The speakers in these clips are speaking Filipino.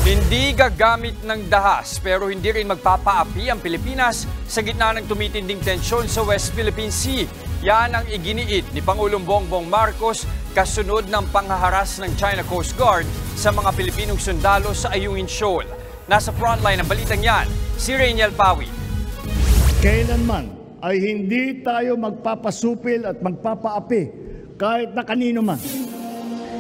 Hindi gagamit ng dahas pero hindi rin magpapaapi ang Pilipinas sa gitna ng tumitinding tensyon sa West Philippine Sea. Yan ang iginiit ni Pangulong Bongbong Marcos kasunod ng panghaharas ng China Coast Guard sa mga Pilipinong sundalo sa Ayungin Shoal. Nasa frontline ng balitang yan, si Rainiel Pawi. Kailanman ay hindi tayo magpapasupil at magpapaapi kahit na kanino man.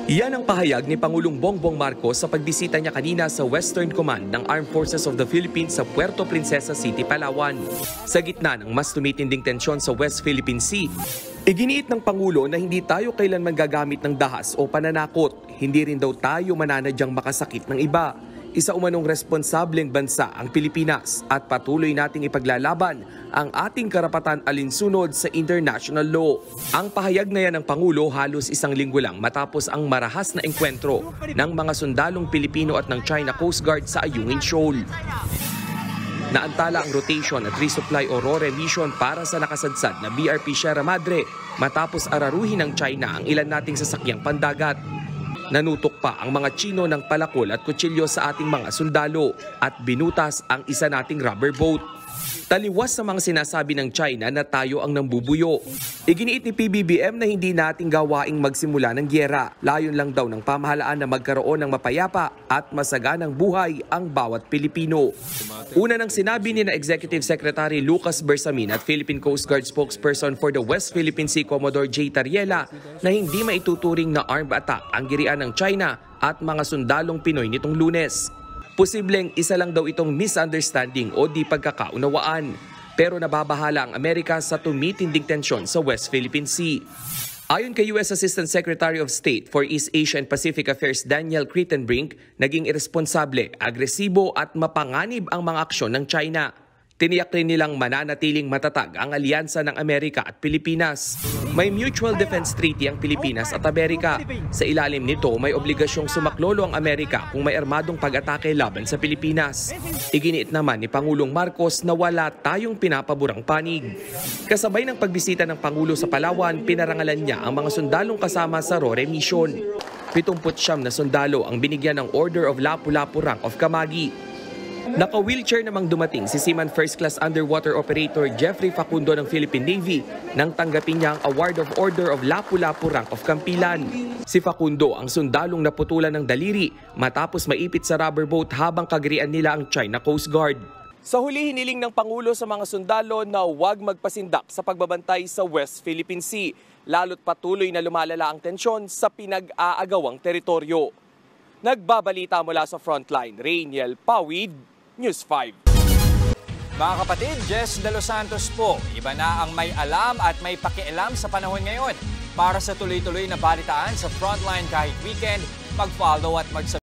Iyan ang pahayag ni Pangulong Bongbong Marcos sa pagbisita niya kanina sa Western Command ng Armed Forces of the Philippines sa Puerto Princesa City, Palawan. Sa gitna ng mas tumitinding tensyon sa West Philippine Sea, iginiit ng Pangulo na hindi tayo kailanman gagamit ng dahas o pananakot. Hindi rin daw tayo mananadyang makasakit ng iba. Isa umanong responsableng bansa ang Pilipinas at patuloy nating ipaglalaban ang ating karapatan alinsunod sa international law. Ang pahayag na yan ng Pangulo halos isang linggo lang matapos ang marahas na engkwentro ng mga sundalong Pilipino at ng China Coast Guard sa Ayungin Shoal. Naantala ang rotation at resupply Aurora mission para sa nakasadsad na BRP Sierra Madre matapos araruhin ng China ang ilan nating sasakyang pandagat. Nanutok pa ang mga Chino ng palakol at kutsilyo sa ating mga sundalo at binutas ang isa nating rubber boat. Taliwas sa mga sinasabi ng China na tayo ang nambubuyo. Iginiit ni PBBM na hindi nating gawaing magsimula ng gyera. Layon lang daw ng pamahalaan na magkaroon ng mapayapa at masaganang buhay ang bawat Pilipino. Una nang sinabi ni na Executive Secretary Lucas Bersamin at Philippine Coast Guard spokesperson for the West Philippine Sea Commodore J. Tariela na hindi maituturing na armed attack ang girian ng China at mga sundalong Pinoy nitong Lunes. Posibleng isa lang daw itong misunderstanding o di pagkakaunawaan. Pero nababahala ang Amerika sa tumitinding tensyon sa West Philippine Sea. Ayon kay U.S. Assistant Secretary of State for East Asia and Pacific Affairs Daniel Crittenbrink, naging irresponsable, agresibo at mapanganib ang mga aksyon ng China. Tiniyak rin nilang mananatiling matatag ang alyansa ng Amerika at Pilipinas. May Mutual Defense Treaty ang Pilipinas at Amerika. Sa ilalim nito, may obligasyong sumaklolo ang Amerika kung may armadong pag-atake laban sa Pilipinas. Iginiit naman ni Pangulong Marcos na wala tayong pinapaburang panig. Kasabay ng pagbisita ng Pangulo sa Palawan, pinarangalan niya ang mga sundalong kasama sa RORE mission. 79 na sundalo ang binigyan ng Order of Lapu-Lapu Rank of Kamagi. Naka-wheelchair namang dumating si Seaman First Class Underwater Operator Jeffrey Facundo ng Philippine Navy nang tanggapin niya ang Award of Order of Lapu-Lapu Rank of Kampilan. Si Facundo ang sundalong naputulan ng daliri matapos maipit sa rubber boat habang kagirian nila ang China Coast Guard. Sa huli, hiniling ng Pangulo sa mga sundalo na huwag magpasindak sa pagbabantay sa West Philippine Sea, lalo't patuloy na lumalala ang tensyon sa pinag-aagawang teritoryo. Nagbabalita mula sa frontline, Rainiel Pawid, News 5. Mga kapatid, Jess De Los Santos po. Iba na ang may alam at may pakialam sa panahon ngayon. Para sa tuloy-tuloy na balitaan sa frontline kahit weekend, mag-follow at mag-subscribe.